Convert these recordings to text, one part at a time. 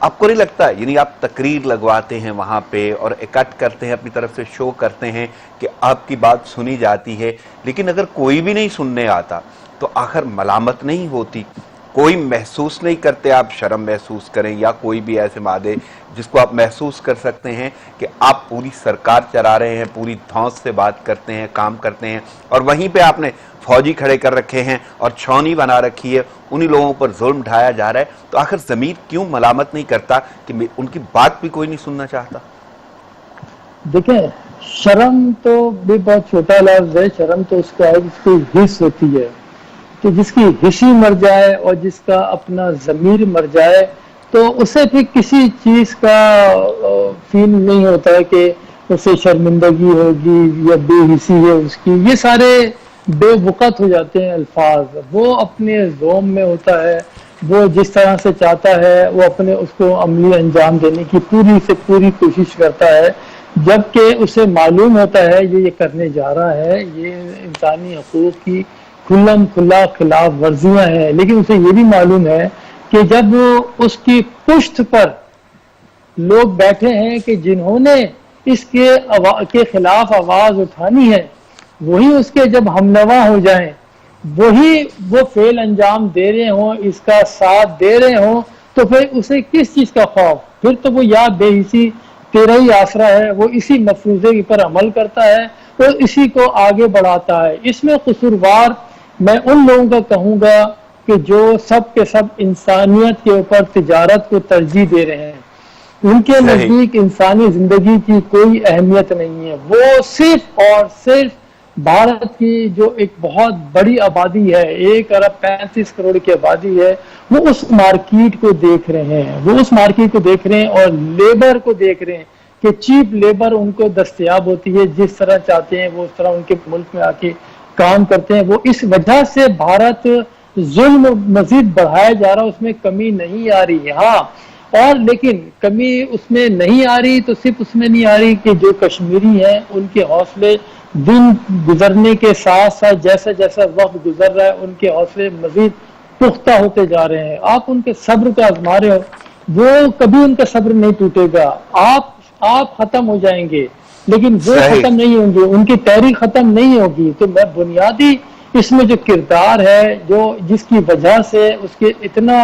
آپ کو نہیں لگتا یعنی آپ تقریر لگواتے ہیں وہاں پہ اور اکٹھ کرتے ہیں اپنی طرف سے شو کرتے ہیں کہ آپ کی بات سنی جاتی ہے، لیکن اگر کوئی بھی نہیں سننے آتا تو آخر ملامت نہیں ہوتی؟ کوئی محسوس نہیں کرتے آپ شرم محسوس کریں یا کوئی بھی ایسے مادے جس کو آپ محسوس کر سکتے ہیں کہ آپ پوری سرکار چلا رہے ہیں، پوری دھونس سے بات کرتے ہیں، کام کرتے ہیں، اور وہیں پہ آپ نے فوجی کھڑے کر رکھے ہیں اور چھاونی بنا رکھی ہے، انہی لوگوں پر ظلم ڈھایا جا رہا ہے، تو آخر ضمیر کیوں ملامت نہیں کرتا کہ ان کی بات بھی کوئی نہیں سننا چاہتا؟ دیکھیں، شرم تو بھی بہت چھوٹا لفظ ہے. شرم تو اس کا ہے جس کی حس ہوتی ہے، تو جس کی حسی مر جائے اور جس کا اپنا ضمیر مر جائے تو اسے پھر کسی چیز کا فیل نہیں ہوتا ہے کہ اسے شرمندگی ہوگی یا بے حسی ہے اس کی. یہ سارے بے وقت ہو جاتے ہیں الفاظ. وہ اپنے ذوم میں ہوتا ہے، وہ جس طرح سے چاہتا ہے وہ اپنے اس کو عملی انجام دینے کی پوری سے پوری کوشش کرتا ہے، جبکہ اسے معلوم ہوتا ہے یہ کرنے جا رہا ہے، یہ انسانی حقوق کی کھلم کھلا خلاف ورزیاں ہیں. لیکن اسے یہ بھی معلوم ہے کہ جب اس کی پشت پر لوگ بیٹھے ہیں کہ جنہوں نے اس کے خلاف آواز اٹھانی ہے، وہی اس کے جب ہمنوا ہو جائیں، وہی وہ فعل انجام دے رہے ہوں، اس کا ساتھ دے رہے ہوں، تو پھر اسے کس چیز کا خوف؟ پھر تو وہ یا بے حسی تیرا ہی آسرا ہے، وہ اسی مفروضے پر عمل کرتا ہے اور اسی کو آگے بڑھاتا ہے. اس میں قصوروار میں ان لوگوں کا کہوں گا کہ جو سب کے سب انسانیت کے اوپر تجارت کو ترجیح دے رہے ہیں. ان کے نزدیک انسانی زندگی کی کوئی اہمیت نہیں ہے. وہ صرف اور صرف بھارت کی جو ایک بہت بڑی آبادی ہے، 1.35 ارب کی آبادی ہے، وہ اس مارکیٹ کو دیکھ رہے ہیں. وہ اس مارکیٹ کو دیکھ رہے ہیں اور لیبر کو دیکھ رہے ہیں کہ چیپ لیبر ان کو دستیاب ہوتی ہے، جس طرح چاہتے ہیں وہ اس طرح ان کے ملک میں آ کے کام کرتے ہیں. وہ اس وجہ سے بھارت ظلم مزید بڑھایا جا رہا، اس میں کمی نہیں آ رہی. ہاں، اور لیکن کمی اس میں نہیں آ رہی تو صرف اس میں نہیں آ رہی کہ جو کشمیری ہیں ان کے حوصلے دن گزرنے کے ساتھ ساتھ جیسا جیسا وقت گزر رہا ہے ان کے حوصلے مزید پختہ ہوتے جا رہے ہیں. آپ ان کے صبر کو آزما رہے ہو، وہ کبھی ان کا صبر نہیں ٹوٹے گا. آپ ختم ہو جائیں گے لیکن وہ ختم نہیں ہوں گے، ان کی تحریک ختم نہیں ہوگی. تو میں بنیادی اس میں جو کردار ہے، جو جس کی وجہ سے اس کے اتنا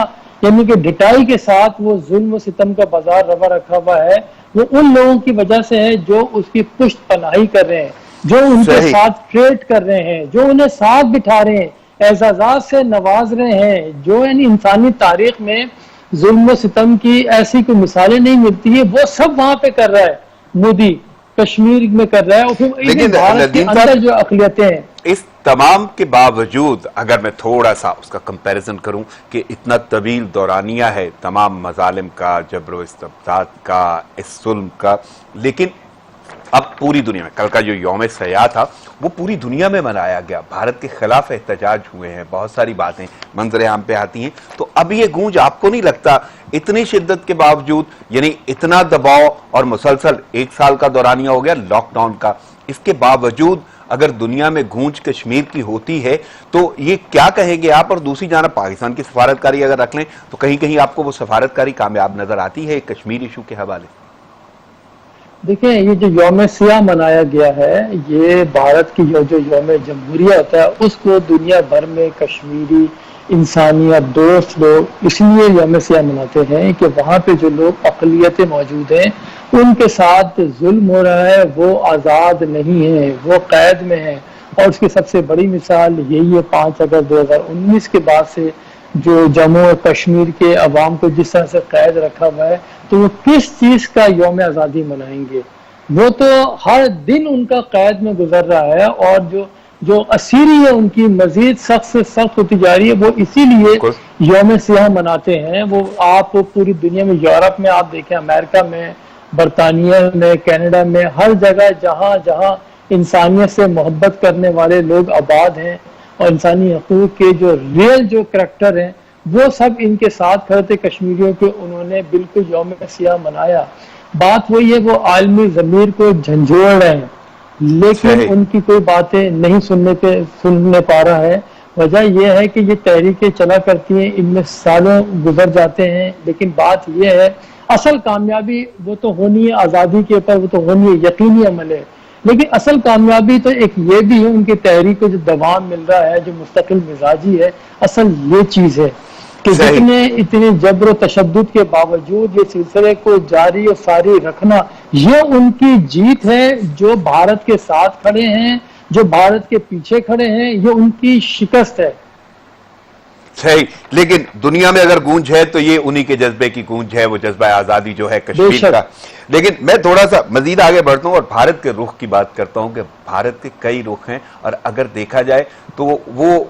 یعنی کہ ڈٹائی کے ساتھ وہ ظلم و ستم کا بازار روا رکھا ہوا ہے، وہ ان لوگوں کی وجہ سے ہے جو اس کی پشت پناہی کر رہے ہیں، جو ان کے ساتھ ٹریڈ کر رہے ہیں، جو انہیں ساتھ بٹھا رہے ہیں، اعزازات سے نواز رہے ہیں، جو یعنی انسانی تاریخ میں ظلم و ستم کی ایسی کوئی مثالیں نہیں ملتی ہے، وہ سب وہاں پہ کر رہا ہے. مودی کشمیر میں کر رہا ہے، اور پھر بھارت کے اندر جو اقلیتیں ہیں. اس تمام کے باوجود اگر میں تھوڑا سا اس کا کمپیریزن کروں کہ اتنا طویل دورانیہ ہے تمام مظالم کا، جبر و استبداد کا، اس ظلم کا، لیکن اب پوری دنیا میں کل کا جو یوم سیاح تھا وہ پوری دنیا میں منایا گیا. بھارت کے خلاف احتجاج ہوئے ہیں، بہت ساری باتیں منظر عام پہ آتی ہیں. تو اب یہ گونج آپ کو نہیں لگتا اتنی شدت کے باوجود، یعنی اتنا دباؤ اور مسلسل 1 سال کا دورانیہ ہو گیا لاک ڈاؤن کا، اس کے باوجود اگر دنیا میں گونج کشمیر کی ہوتی ہے تو یہ کیا کہیں گے آپ؟ اور دوسری جانب پاکستان کی سفارتکاری اگر رکھ لیں تو کہیں کہیں آپ کو وہ سفارتکاری کامیاب نظر آتی ہے کشمیر ایشو کے حوالے؟ دیکھیں، یہ جو یوم سیاہ منایا گیا ہے، یہ بھارت کی جو یوم جمہوریہ ہوتا ہے اس کو دنیا بھر میں کشمیری انسانیت دوست لوگ اس لیے یوم سیاہ مناتے ہیں کہ وہاں پہ جو لوگ اقلیتیں موجود ہیں ان کے ساتھ ظلم ہو رہا ہے، وہ آزاد نہیں ہیں، وہ قید میں ہیں. اور اس کی سب سے بڑی مثال یہی ہے 5 اگست 2019 کے بعد سے جو جموں و کشمیر کے عوام کو جس طرح سے قید رکھا ہوا ہے، تو وہ کس چیز کا یوم آزادی منائیں گے؟ وہ تو ہر دن ان کا قید میں گزر رہا ہے، اور جو اسیری ہے ان کی مزید سخت سے سخت ہوتی جا رہی ہے. وہ اسی لیے یوم سیاہ مناتے ہیں. وہ آپ پوری دنیا میں، یورپ میں آپ دیکھیں، امریکہ میں، برطانیہ میں، کینیڈا میں، ہر جگہ جہاں جہاں انسانیت سے محبت کرنے والے لوگ آباد ہیں اور انسانی حقوق کے جو ریئل جو کریکٹر ہیں وہ سب ان کے ساتھ کھڑے تھے کشمیریوں کے. انہوں نے بالکل یوم سیاہ منایا. بات وہی ہے، وہ عالمی ضمیر کو جھنجھوڑ رہے ہیں لیکن ان کی کوئی باتیں نہیں سننے پا رہا ہے. وجہ یہ ہے کہ یہ تحریکیں چلا کرتی ہیں، ان میں سالوں گزر جاتے ہیں، لیکن بات یہ ہے اصل کامیابی وہ تو ہونی ہے آزادی کے اوپر، وہ تو ہونی ہے، یقینی عمل ہے، لیکن اصل کامیابی تو ایک یہ بھی ہے ان کی تحریک کو جو دوام مل رہا ہے، جو مستقل مزاجی ہے، اصل یہ چیز ہے کہ اتنے جبر و تشدد کے باوجود یہ سلسلے کو جاری و ساری رکھنا، یہ ان کی جیت ہے، جو بھارت کے ساتھ کھڑے ہیں، جو بھارت کے پیچھے کھڑے ہیں، یہ ان کی شکست ہے۔ صحیح، لیکن دنیا میں اگر گونج ہے تو یہ انہی کے جذبے کی گونج ہے، وہ جذبہ آزادی جو ہے کشمیر کا۔ لیکن میں تھوڑا سا مزید آگے بڑھتا ہوں اور بھارت کے رخ کی بات کرتا ہوں کہ بھارت کے کئی رخ ہیں، اور اگر دیکھا جائے تو وہ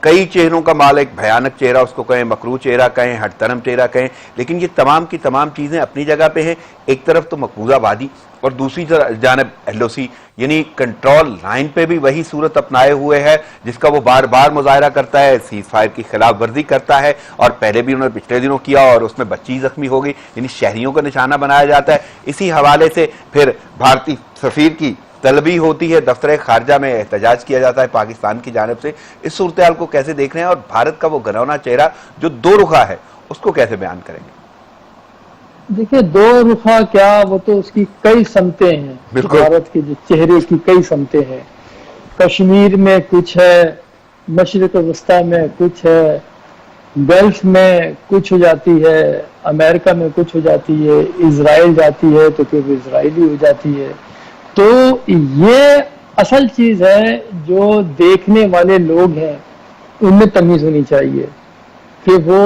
کئی چہروں کا مال، ایک بھیانک چہرہ اس کو کہیں، مکروہ چہرہ کہیں، ہٹ دھرم چہرہ کہیں، لیکن یہ تمام کی تمام چیزیں اپنی جگہ پہ ہیں۔ ایک طرف تو مقبوضہ وادی اور دوسری جانب ایل او سی، یعنی کنٹرول لائن پہ بھی وہی صورت اپنائے ہوئے ہے جس کا وہ بار بار مظاہرہ کرتا ہے، سیز فائر کی خلاف ورزی کرتا ہے، اور پہلے بھی انہوں نے پچھلے دنوں کیا اور اس میں بچی زخمی ہو گئی، یعنی شہریوں کا نشانہ بنایا جاتا ہے۔ اسی حوالے سے پھر بھارتی سفیر کی طلبی ہوتی ہے، دفتر خارجہ میں احتجاج کیا جاتا ہے پاکستان کی جانب سے۔ اس صورتحال کو کیسے دیکھ رہے ہیں، اور بھارت کا وہ گھرونا چہرہ جو دو رخا ہے اس کو کیسے بیان کریں گے؟ دیکھیں، دو رخا کیا، وہ تو اس کی کئی سمتیں ہیں، بھارت کے جو چہرے کی کئی سمتیں ہیں۔ کشمیر میں کچھ ہے، مشرق وسطیٰ میں کچھ ہے، گلف میں کچھ ہو جاتی ہے، امریکہ میں کچھ ہو جاتی ہے، اسرائیل جاتی ہے تو پھر اسرائیلی ہو جاتی ہے۔ تو یہ اصل چیز ہے، جو دیکھنے والے لوگ ہیں ان میں تمیز ہونی چاہیے کہ وہ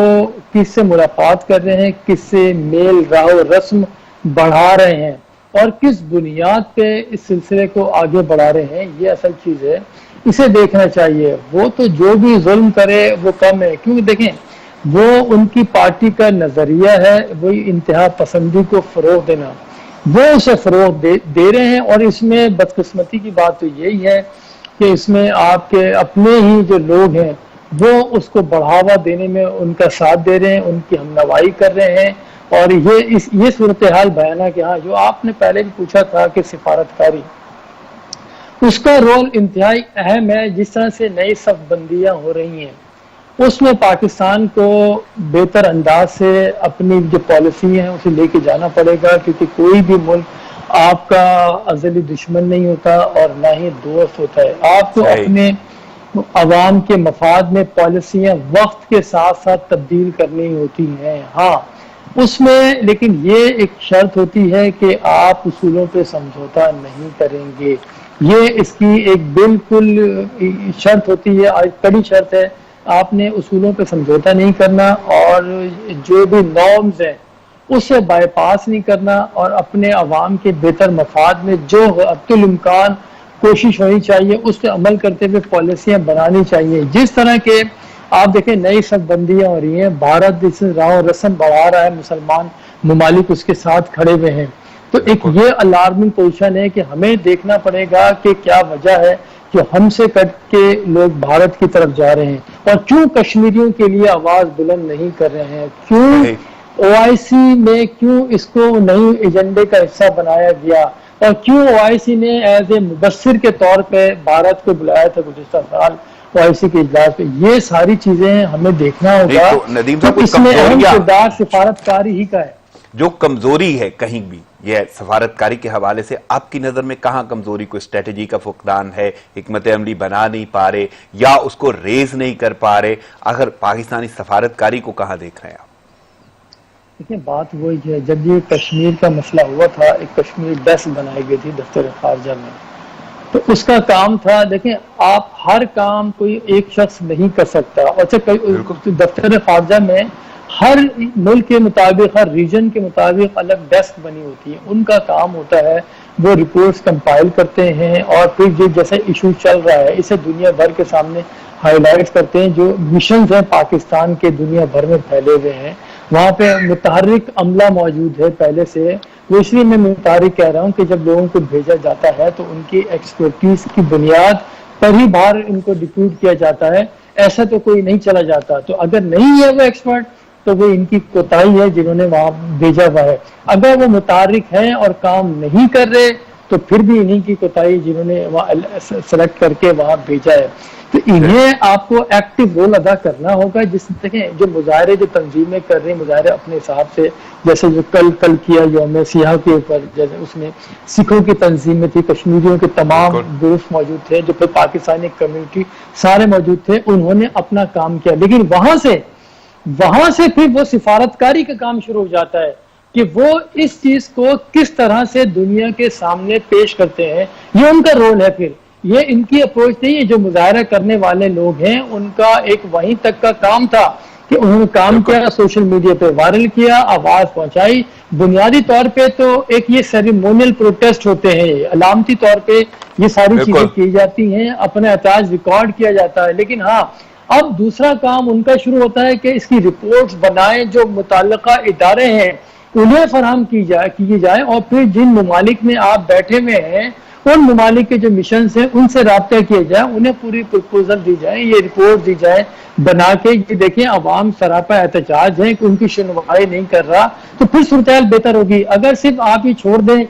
کس سے ملاقات کر رہے ہیں، کس سے میل راہ و رسم بڑھا رہے ہیں، اور کس بنیاد پہ اس سلسلے کو آگے بڑھا رہے ہیں، یہ اصل چیز ہے، اسے دیکھنا چاہیے۔ وہ تو جو بھی ظلم کرے وہ کم ہے، کیونکہ دیکھیں وہ ان کی پارٹی کا نظریہ ہے، وہی انتہا پسندی کو فروغ دینا، وہ اسے فروغ دے رہے ہیں۔ اور اس میں بدقسمتی کی بات تو یہی ہے کہ اس میں آپ کے اپنے ہی جو لوگ ہیں وہ اس کو بڑھاوا دینے میں ان کا ساتھ دے رہے ہیں، ان کی ہمنوائی کر رہے ہیں، اور یہ صورتحال بیانہ کہ ہاں جو آپ نے پہلے بھی پوچھا تھا کہ سفارتکاری، اس کا رول انتہائی اہم ہے۔ جس طرح سے نئی صف بندیاں ہو رہی ہیں اس میں پاکستان کو بہتر انداز سے اپنی جو پالیسی ہیں اسے لے کے جانا پڑے گا، کیونکہ کوئی بھی ملک آپ کا ازلی دشمن نہیں ہوتا اور نہ ہی دوست ہوتا ہے۔ آپ کو اپنے عوام کے مفاد میں پالیسیاں وقت کے ساتھ ساتھ تبدیل کرنی ہوتی ہیں، ہاں اس میں لیکن یہ ایک شرط ہوتی ہے کہ آپ اصولوں پہ سمجھوتا نہیں کریں گے، یہ اس کی ایک بالکل شرط ہوتی ہے، کڑی شرط ہے۔ آپ نے اصولوں پہ سمجھوتا نہیں کرنا، اور جو بھی نارمز ہیں اسے بائی پاس نہیں کرنا، اور اپنے عوام کے بہتر مفاد میں جو حد الامکان کوشش ہونی چاہیے اس پہ عمل کرتے ہوئے پالیسیاں بنانی چاہیے۔ جس طرح کے آپ دیکھیں نئی صف بندیاں ہو رہی ہیں، بھارت اس راہ و رسم بڑھا رہا ہے، مسلمان ممالک اس کے ساتھ کھڑے ہوئے ہیں، تو ایک یہ الارمنگ پوزیشن ہے کہ ہمیں دیکھنا پڑے گا کہ کیا وجہ ہے جو ہم سے کٹ کے لوگ بھارت کی طرف جا رہے ہیں، اور کیوں کشمیریوں کے لیے آواز بلند نہیں کر رہے ہیں، کیوں او آئی سی میں کیوں اس کو نئی ایجنڈے کا حصہ بنایا گیا، اور کیوں او آئی سی نے ایز اے مبصر کے طور پہ بھارت کو بلایا تھا گزشتہ سال او آئی سی کے اجلاس پہ۔ یہ ساری چیزیں ہمیں دیکھنا ہوگا، تو اس میں اہم کردار سفارتکاری ہی کا ہے۔ جو کمزوری ہے کہیں بھی یہ سفارتکاری کے حوالے سے آپ کی نظر میں کہاں کمزوری، کوئی اسٹریٹجی کا فقدان ہے، حکمت عملی بنا نہیں پا رہے یا اس کو ریز نہیں کر پا رہے، اگر پاکستانی سفارتکاری کو کہاں دیکھ رہے ہیں آپ؟ دیکھیں بات وہی ہے، جب یہ کشمیر کا مسئلہ ہوا تھا ایک کشمیر ڈیسک بنائی گئی تھی دفتر خارجہ میں، تو اس کا کام تھا، دیکھیں آپ ہر کام کوئی ایک شخص نہیں کر سکتا، اور دفتر خارجہ میں ہر ملک کے مطابق، ہر ریجن کے مطابق الگ ڈیسک بنی ہوتی ہے، ان کا کام ہوتا ہے وہ رپورٹس کمپائل کرتے ہیں، اور پھر جو جیسے ایشو چل رہا ہے اسے دنیا بھر کے سامنے ہائی لائٹ کرتے ہیں۔ جو مشنز ہیں پاکستان کے دنیا بھر میں پھیلے ہوئے ہیں، وہاں پہ متحرک عملہ موجود ہے پہلے سے، وہ اس لیے میں متحرک کہہ رہا ہوں کہ جب لوگوں کو بھیجا جاتا ہے تو ان کی ایکسپرٹیز کی بنیاد پر ہی باہر ان کو ڈپیوٹ کیا جاتا ہے، ایسا تو کوئی نہیں چلا جاتا۔ تو اگر نہیں ہے وہ ایکسپرٹ تو وہ ان کی کوتاہی ہے جنہوں نے وہاں بھیجا ہوا ہے۔ اگر وہ متحرک ہیں اور کام نہیں کر رہے تو پھر بھی انہی کی کوتاہی جنہوں نے وہاں سلیکٹ کر کے وہاں بھیجا ہے. تو انہیں آپ کو ایکٹیو رول ادا کرنا ہوگا. جس دیکھیں جو مظاہرے جو تنظیمیں کر رہی ہیں مظاہرے اپنے حساب سے, جیسے جو کل کیا یوم سیاہ کے اوپر, جیسے اس میں سکھوں کی تنظیمیں تھی, کشمیریوں کے تمام گروپ موجود تھے, جو پھر پاکستانی کمیونٹی سارے موجود تھے, انہوں نے اپنا کام کیا. لیکن وہاں سے پھر وہ سفارتکاری کا کام شروع ہو جاتا ہے کہ وہ اس چیز کو کس طرح سے دنیا کے سامنے پیش کرتے ہیں. یہ ان کا رول ہے. پھر یہ ان کی اپروچ نہیں ہے. جو مظاہرہ کرنے والے لوگ ہیں ان کا ایک وہیں تک کا کام تھا کہ انہوں نے کام کیا, سوشل میڈیا پہ وائرل کیا, آواز پہنچائی. بنیادی طور پہ تو ایک یہ سیریمونیل پروٹیسٹ ہوتے ہیں, علامتی طور پہ یہ ساری چیزیں کی جاتی ہیں, اپنا احتجاج ریکارڈ کیا جاتا ہے. لیکن ہاں اب دوسرا کام ان کا شروع ہوتا ہے کہ اس کی رپورٹس بنائیں, جو متعلقہ ادارے ہیں انہیں فراہم کی جائے, اور پھر جن ممالک میں آپ بیٹھے ہوئے ہیں ان ممالک کے جو مشنز ہیں ان سے رابطہ کیا جائے, انہیں پوری پرپوزل دی جائے, یہ رپورٹ دی جائے بنا کے. یہ دیکھیں عوام سراپا احتجاج ہیں کہ ان کی سنوائی نہیں کر رہا, تو پھر صورتحال بہتر ہوگی. اگر صرف آپ ہی چھوڑ دیں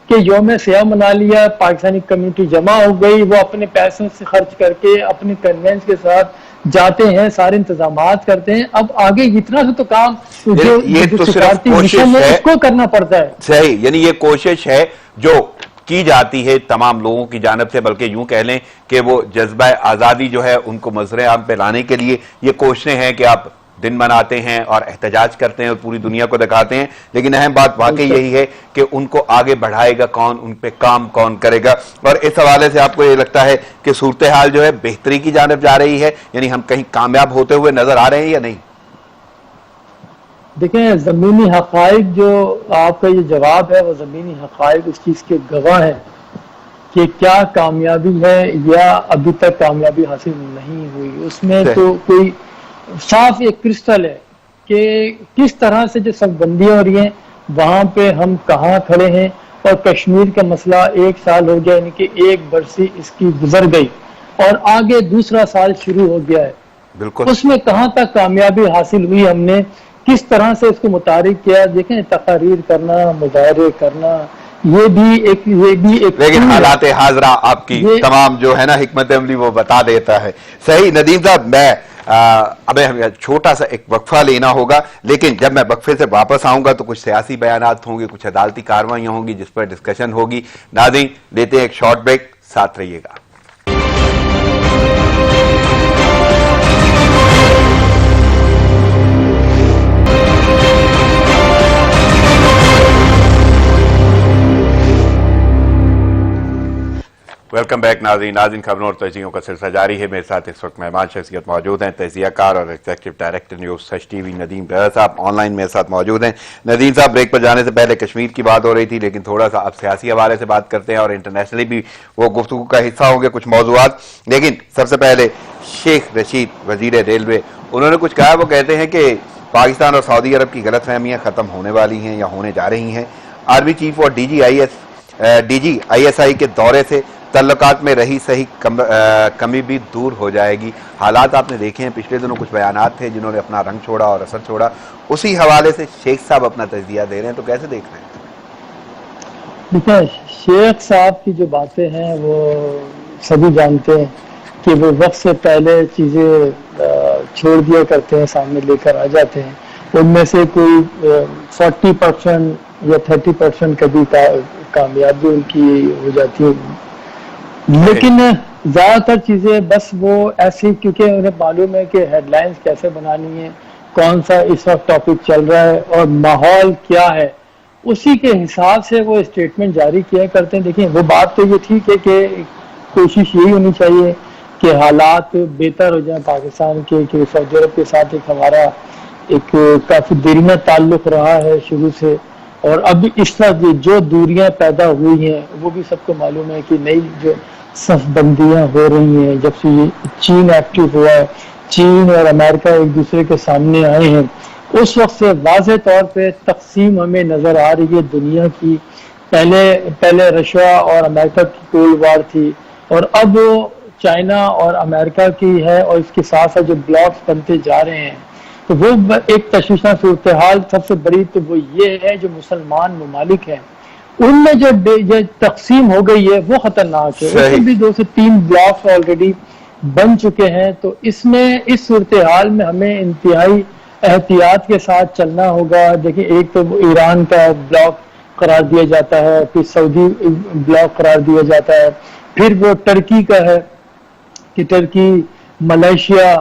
کہ یوم سیاہ منا لیا, پاکستانی کمیونٹی جمع ہو گئی, وہ اپنے پیسوں سے خرچ کر کے اپنے کنوینس کے ساتھ جاتے ہیں, سارے انتظامات کرتے ہیں, اب آگے اتنا سے تو کام جو سفارتی مشن ہے اس کو کرنا پڑتا ہے. صحیح, یعنی یہ کوشش ہے جو کی جاتی ہے تمام لوگوں کی جانب سے, بلکہ یوں کہہ لیں کہ وہ جذبہ آزادی جو ہے ان کو مظہر عام پہ لانے کے لیے یہ کوششیں ہیں کہ آپ دن مناتے ہیں اور احتجاج کرتے ہیں اور پوری دنیا کو دکھاتے ہیں. لیکن اہم بات واقعی یہی ہے کہ ان کو آگے بڑھائے گا کون, ان پہ کام کون کرے گا. اور اس حوالے سے آپ کو یہ لگتا ہے کہ صورتحال جو ہے بہتری کی جانب جا رہی ہے, یعنی ہم کہیں کامیاب ہوتے ہوئے نظر آ رہے ہیں یا نہیں؟ دیکھیں زمینی حقائق جو آپ کا یہ جواب ہے, وہ زمینی حقائق اس چیز کے گواہ ہے کہ کیا کامیابی ہے یا ابھی تک کامیابی حاصل نہیں ہوئی. اس میں تو کوئی صاف ایک کرسٹل ہے کہ کس طرح سے جو سب بندیاں ہو رہی ہیں وہاں پہ ہم کہاں کھڑے ہیں. اور کشمیر کا مسئلہ 1 سال ہو گیا, یعنی کہ 1 برسی اس کی گزر گئی اور آگے دوسرا سال شروع ہو گیا ہے. بالکل, اس میں کہاں تک کامیابی حاصل ہوئی, ہم نے کس طرح سے اس کو متحرک کیا. دیکھیں تقاریر کرنا, مظاہرے کرنا, یہ بھی ایک لیکن حالات حاضرہ آپ کی تمام جو ہے نا حکمت عملی وہ بتا دیتا ہے. صحیح ندیم صاحب, میں اب ہمیں چھوٹا سا ایک وقفہ لینا ہوگا, لیکن جب میں وقفے سے واپس آؤں گا تو کچھ سیاسی بیانات ہوں گے, کچھ عدالتی کارروائیاں ہوں گی جس پر ڈسکشن ہوگی. ناظرین لیتے ہیں ایک شارٹ بریک, ساتھ رہیے گا. ویلکم بیک ناظرین خبروں اور تجزیوں کا سلسلہ جاری ہے. میرے ساتھ اس وقت مہمان شخصیت موجود ہیں, تجزیہ کار اور ایگزیکٹو ڈائریکٹر نیوز سچ ٹی وی ندیم ڈیرا صاحب آن لائن میرے ساتھ موجود ہیں. ندیم صاحب, بریک پر جانے سے پہلے کشمیر کی بات ہو رہی تھی, لیکن تھوڑا سا اب سیاسی حوالے سے بات کرتے ہیں اور انٹرنیشنلی بھی وہ گفتگو کا حصہ ہوں گے کچھ موضوعات. لیکن سب سے پہلے شیخ رشید وزیر ریلوے, انہوں نے کچھ کہا. وہ کہتے ہیں کہ پاکستان اور سعودی عرب کی غلط فہمیاں ختم ہونے والی ہیں یا ہونے جا رہی ہیں. آرمی چیف اور D G I S I کے دورے سے تعلقات میں رہی صحیح کمی بھی دور ہو جائے گی. حالات آپ نے دیکھے ہیں, پچھلے دنوں کچھ بیانات تھے جنہوں نے اپنا رنگ چھوڑا اور اثر چھوڑا. اسی حوالے سے شیخ صاحب اپنا تجزیہ دے رہے ہیں, تو کیسے دیکھ رہے ہیں؟ دیکھیں شیخ صاحب کی جو باتیں ہیں وہ سبھی جانتے ہیں کہ وہ وقت سے پہلے چیزیں چھوڑ دیا کرتے ہیں, سامنے لے کر آ جاتے ہیں. ان میں سے کوئی 40% یا 30% کبھی کامیابی ان کی ہو جاتی ہے, لیکن زیادہ تر چیزیں بس وہ ایسی, کیونکہ انہیں معلوم ہے کہ ہیڈ لائنز کیسے بنانی ہے, کون سا اس وقت ٹاپک چل رہا ہے اور ماحول کیا ہے, اسی کے حساب سے وہ اسٹیٹمنٹ جاری کیا کرتے ہیں. دیکھیں وہ بات تو یہ ٹھیک ہے کہ کوشش یہی ہونی چاہیے کہ حالات بہتر ہو جائیں پاکستان کے, کہ سعودی عرب کے ساتھ ایک ہمارا ایک کافی دیرینہ تعلق رہا ہے شروع سے, اور اب اس طرح جو دوریاں پیدا ہوئی ہیں وہ بھی سب کو معلوم ہے کہ نئی جو صف بندیاں ہو رہی ہیں جب سے یہ چین ایکٹیو ہوا ہے, چین اور امریکہ ایک دوسرے کے سامنے آئے ہیں, اس وقت سے واضح طور پہ تقسیم ہمیں نظر آ رہی ہے دنیا کی. پہلے رشیا اور امریکہ کی کولڈ وار تھی, اور اب چائنا اور امریکہ کی ہے, اور اس کے ساتھ ساتھ جو بلاکس بنتے جا رہے ہیں, تو وہ ایک تشویشناک صورتحال سب سے بڑی تو وہ یہ ہے جو مسلمان ممالک ہیں ان میں جو تقسیم ہو گئی ہے وہ خطرناک ہے. اس میں بھی 2 سے 3 بلاکس آلریڈی بن چکے ہیں. تو اس میں اس صورتحال میں ہمیں انتہائی احتیاط کے ساتھ چلنا ہوگا. دیکھیں ایک تو ایران کا بلاک قرار دیا جاتا ہے, پھر سعودی بلاک قرار دیا جاتا ہے, پھر وہ ٹرکی کا ہے کہ ٹرکی, ملیشیا,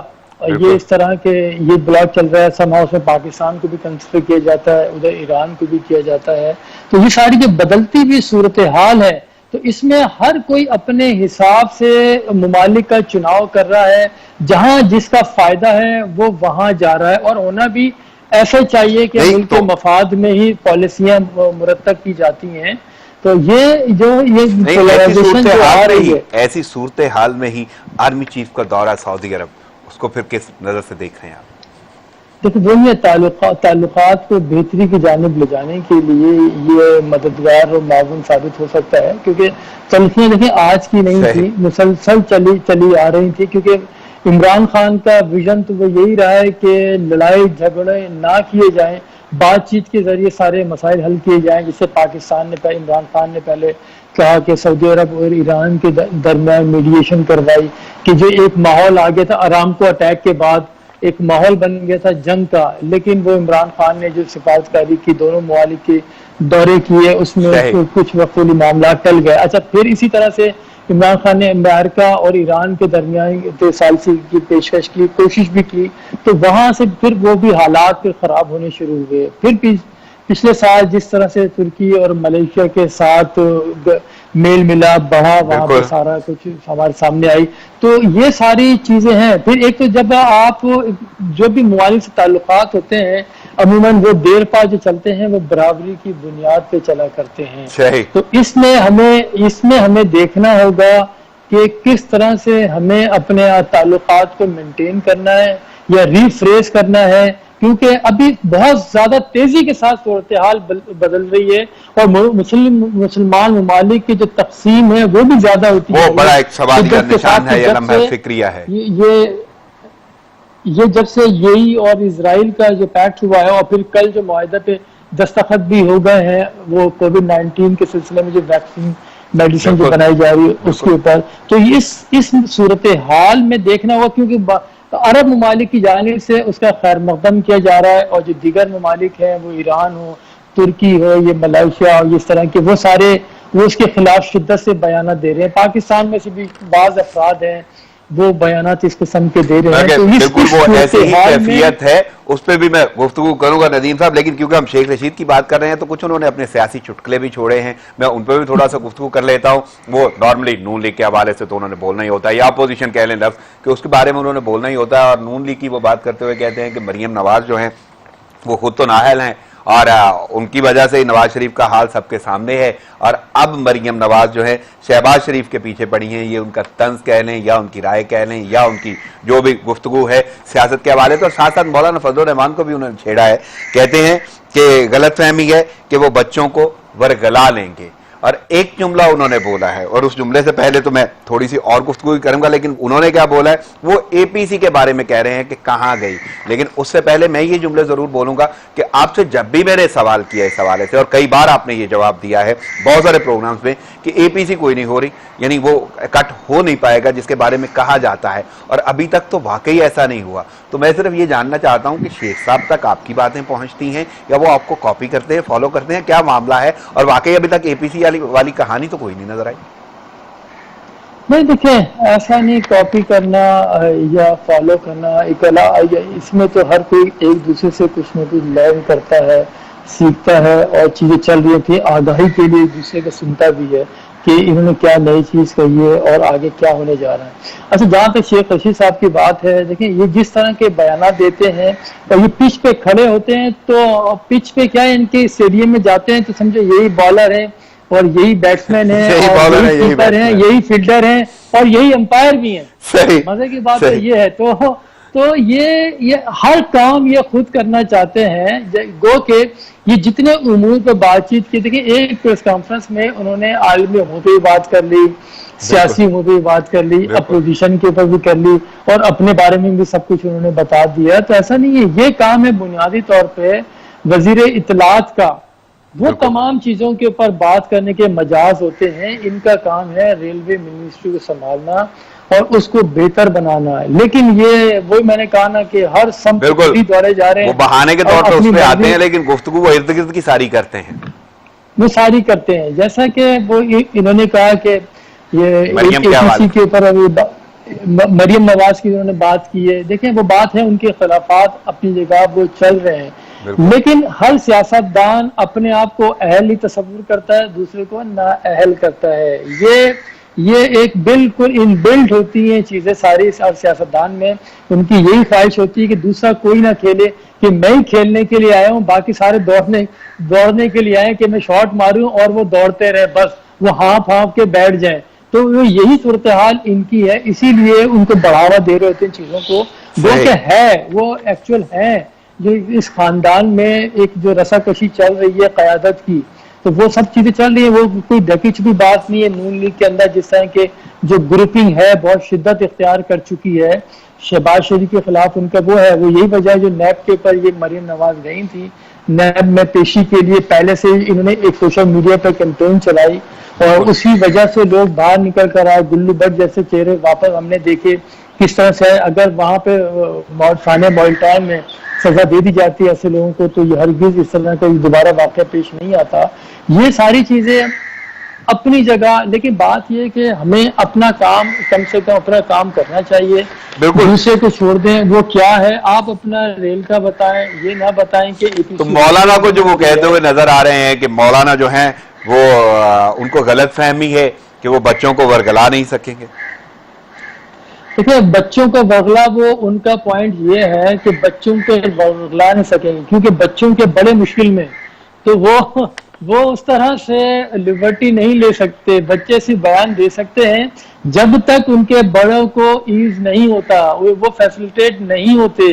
یہ اس طرح کے یہ بلاک چل رہا ہے. سمہا اس میں پاکستان کو بھی کنسیڈر کیا جاتا ہے, ادھر ایران کو بھی کیا جاتا ہے. تو یہ ساری جو بدلتی ہوئی صورتحال ہے, تو اس میں ہر کوئی اپنے حساب سے ممالک کا چناؤ کر رہا ہے, جہاں جس کا فائدہ ہے وہ وہاں جا رہا ہے. اور ہونا بھی ایسا چاہیے کہ ملک کے مفاد میں ہی پالیسیاں مرتب کی جاتی ہیں. تو یہ جو پولرائزیشن جو آ رہی ہے, ایسی صورتحال میں ہی آرمی چیف کا دورہ سعودی عرب, اس کو پھر کس نظر سے دیکھ رہے ہیں آپ؟ دیکھیں وہی تعلقات کو بہتری کی جانب لے جانے کے لیے یہ مددگار اور معاون ثابت ہو سکتا ہے, کیونکہ تلخیاں دیکھیں آج کی نہیں تھی, مسلسل چلی آ رہی تھی. کیونکہ عمران خان کا ویژن تو وہ یہی رہا ہے کہ لڑائی جھگڑے نہ کیے جائیں, بات چیت کے ذریعے سارے مسائل حل کیے جائیں. جسے پاکستان نے عمران خان نے پہلے کہا کہ سعودی عرب اور ایران کے درمیان میڈیشن کروائی, کہ جو ایک ماحول آ گیا تھا ارامکو اٹیک کے بعد, ایک ماحول بن گیا تھا جنگ کا. لیکن وہ عمران خان نے جو سفارتکاری کی, دونوں ممالک کے دورے کیے, اس میں کچھ وقولی معاملات ٹل گئے. اچھا پھر اسی طرح سے عمران خان نے امریکہ اور ایران کے درمیان ثالثی کی پیشکش کی, کوشش بھی کی, تو وہاں سے پھر وہ بھی حالات خراب ہونے شروع ہوئے. پھر پچھلے سال جس طرح سے ترکی اور ملیشیا کے ساتھ میل ملا بڑھا, وہاں پہ سارا کچھ ہمارے سامنے آئی. تو یہ ساری چیزیں ہیں. پھر ایک تو جب آپ جو بھی ممالک سے تعلقات ہوتے ہیں, عموماً وہ دیر پا جو چلتے ہیں وہ برابری کی بنیاد پہ چلا کرتے ہیں. تو اس میں ہمیں دیکھنا ہوگا کہ کس طرح سے ہمیں اپنے تعلقات کو مینٹین کرنا ہے یا ری فریز کرنا ہے, کیونکہ ابھی بہت زیادہ تیزی کے ساتھ صورتحال بدل رہی ہے, اور مسلمان ممالک کی جو تقسیم ہے وہ بھی زیادہ ہوتی ہے. وہ بڑا ایک سوال کا نشان ہے یا لمحہ فکریہ ہے. یہ جب سے یہی اور اسرائیل کا جو پیکٹ ہوا ہے, اور پھر کل جو معاہدہ پہ دستخط بھی ہو گئے ہیں وہ کووڈ-19 کے سلسلے میں جو ویکسین میڈیسن جو بنائی جا رہی ہے اس کے اوپر, تو اس صورتحال میں دیکھنا ہوگا, کیونکہ عرب ممالک کی جانب سے اس کا خیر مقدم کیا جا رہا ہے, اور جو دیگر ممالک ہیں وہ ایران ہو, ترکی ہو, یہ ملائیشیا اور اس طرح کے وہ سارے وہ اس کے خلاف شدت سے بیانات دے رہے ہیں. پاکستان میں سے بھی بعض افراد ہیں وہ بیانات اس قسم کے دے رہے ہیں. تو بالکل وہ ایسی ہی کیفیت ہے, اس پہ بھی میں گفتگو کروں گا ندیم صاحب, لیکن کیونکہ ہم شیخ رشید کی بات کر رہے ہیں تو کچھ انہوں نے اپنے سیاسی چٹکلے بھی چھوڑے ہیں, میں ان پہ بھی تھوڑا سا گفتگو کر لیتا ہوں. وہ نارملی نون لیگ کے حوالے سے تو انہوں نے بولنا ہی ہوتا ہے, یا اپوزیشن کہہ لیں لفظ کہ اس کے بارے میں انہوں نے بولنا ہی ہوتا ہے. اور نون لیگ کی وہ بات کرتے ہوئے کہتے ہیں کہ مریم نواز جو ہیں وہ خود تو نااہل ہیں, اور ان کی وجہ سے نواز شریف کا حال سب کے سامنے ہے, اور اب مریم نواز جو ہے شہباز شریف کے پیچھے پڑی ہیں. یہ ان کا طنز کہہ لیں یا ان کی رائے کہہ لیں یا ان کی جو بھی گفتگو ہے سیاست کے حوالے سے. اور ساتھ ساتھ مولانا فضل الرحمان کو بھی انہوں نے چھیڑا ہے, کہتے ہیں کہ غلط فہمی ہے کہ وہ بچوں کو ورگلا لیں گے. اور ایک جملہ انہوں نے بولا ہے, اور اس جملے سے پہلے تو میں تھوڑی سی اور گفتگو کروں گا, لیکن انہوں نے کیا بولا ہے وہ اے پی سی کے بارے میں کہہ رہے ہیں کہ کہاں گئی. لیکن اس سے پہلے میں یہ جملے ضرور بولوں گا کہ آپ سے جب بھی میں نے سوال کیا اس حوالے سے, اور کئی بار آپ نے یہ جواب دیا ہے بہت سارے پروگرامز میں کہ اے پی سی کوئی نہیں ہو رہی, یعنی وہ کٹ ہو نہیں پائے گا جس کے بارے میں کہا جاتا ہے, اور ابھی تک تو واقعی ایسا نہیں ہوا. تو میں صرف یہ جاننا چاہتا ہوں کہ شیخ صاحب تک آپ کی باتیں پہنچتی ہیں یا وہ آپ کو کاپی کرتے ہیں, فالو کرتے ہیں, کیا معاملہ ہے؟ اور واقعی ابھی تک اے پی سی والی کہانی تو کوئی نہیں نظر آئی. نہیں دیکھیں, ایسا نہیں کاپی کرنا یا فالو کرنا, اس میں تو ہر کوئی ایک دوسرے سے کچھ نہ کچھ لرن کرتا ہے, سیکھتا ہے, اور چیزیں چل رہی ہوتی ہیں. آگاہی کے لیے ایک دوسرے کو سنتا بھی ہے کہ انہوں نے کیا نئی چیز کہی ہے اور آگے کیا ہونے جا رہا ہے. اچھا جہاں تک شیخ رشید صاحب کی بات ہے, دیکھیں یہ جس طرح کے بیانات دیتے ہیں اور یہ پچ پہ کھڑے ہوتے ہیں, تو پچ پہ کیا ہے ان کے اسٹیڈیم میں جاتے ہیں تو سمجھو یہی بالر ہے اور یہی بیٹسمین ہے اور یہی کیپر ہیں, یہی فیلڈر ہیں اور یہی امپائر بھی ہیں. مزے کی بات یہ ہے تو یہ ہر کام یہ خود کرنا چاہتے ہیں. گو کہ یہ جتنے امور پہ بات چیت کی, دیکھیں ایک پریس کانفرنس میں انہوں نے عالمی امور پہ بھی بات کر لی, سیاسی امور پہ بھی بات کر لی, اپوزیشن کے اوپر بھی کر لی, اور اپنے بارے میں بھی سب کچھ انہوں نے بتا دیا. تو ایسا نہیں ہے, یہ کام ہے بنیادی طور پہ وزیر اطلاعات کا وہ تمام چیزوں کے اوپر بات کرنے کے مجاز ہوتے ہیں. ان کا کام ہے ریلوے منسٹری کو سنبھالنا اور اس کو بہتر بنانا ہے. لیکن یہ وہی میں نے کہا نا کہ ہر سمت دوڑے جا رہے ہیں, وہ بہانے کے طور پہ اس پہ آتے ہیں لیکن گفتگو وہ ارد گرد کی ساری کرتے ہیں, وہ ساری کرتے ہیں. جیسا کہ وہ انہوں نے کہا کہ یہ APC کے اوپر مریم نواز کی انہوں نے بات کی ہے. دیکھیں وہ بات ہے, ان کے خلافات اپنی جگہ وہ چل رہے ہیں, لیکن ہر سیاستدان اپنے آپ کو اہل ہی تصور کرتا ہے, دوسرے کو نااہل کرتا ہے. یہ ایک بالکل ان بلڈ ہوتی ہیں چیزیں ساری سیاستدان میں. ان کی یہی خواہش ہوتی ہے کہ دوسرا کوئی نہ کھیلے, کہ میں ہی کھیلنے کے لیے آیا ہوں, باقی سارے دوڑنے کے لیے آئے کہ میں شاٹ ماروں اور وہ دوڑتے رہے, بس وہ ہانپ کے بیٹھ جائیں. تو یہی صورتحال ان کی ہے, اسی لیے ان کو بڑھاوا دے رہے ہوتے ہیں چیزوں کو, وہ کہ ہے وہ ایکچوئل ہے. جو اس خاندان میں ایک جو رسا کشی چل رہی ہے قیادت کی, تو وہ سب چیزیں چل رہی ہیں. وہ کوئی ڈکی چھپی بات نہیں ہے. نون لیگ کے اندر جس طرح کے جو گروپنگ ہے بہت شدت اختیار کر چکی ہے, شہباز شریف کے خلاف ان کا وہ ہے. وہ یہی وجہ ہے جو نیب کے اوپر یہ مریم نواز گئی تھی, نیب میں پیشی کے لیے پہلے سے انہوں نے ایک سوشل میڈیا پر کیمپین چلائی, اور اسی وجہ سے لوگ باہر نکل کر آئے. گلو بٹ جیسے چہرے واپس ہم نے دیکھے کس طرح سے. اگر وہاں پہ خانہ مالٹان میں سزا دے دی جاتی ہے ایسے لوگوں کو, تو یہ ہرگز اس طرح کا دوبارہ واقعہ پیش نہیں آتا. یہ ساری چیزیں اپنی جگہ, لیکن بات یہ کہ ہمیں اپنا کام کم سے کم اپنا کام کرنا چاہیے, دوسرے کو چھوڑ دیں. وہ کیا ہے آپ اپنا ریل کا بتائیں, یہ نہ بتائیں کہ تو مولانا کو جو وہ کہتے ہوئے نظر آ رہے ہیں کہ مولانا جو ہیں وہ ان کو غلط فہمی ہے کہ وہ بچوں کو ورگلا نہیں سکیں گے. دیکھیں بچوں کا ورگلا, وہ ان کا پوائنٹ یہ ہے کہ بچوں کو ورگلا نہیں سکیں گے, کیونکہ بچوں کے بڑے مشکل میں, تو وہ اس طرح سے لبرٹی نہیں لے سکتے. بچے سے بیان دے سکتے ہیں جب تک ان کے بڑوں کو ایز نہیں ہوتا, وہ فیسلٹیٹ نہیں ہوتے,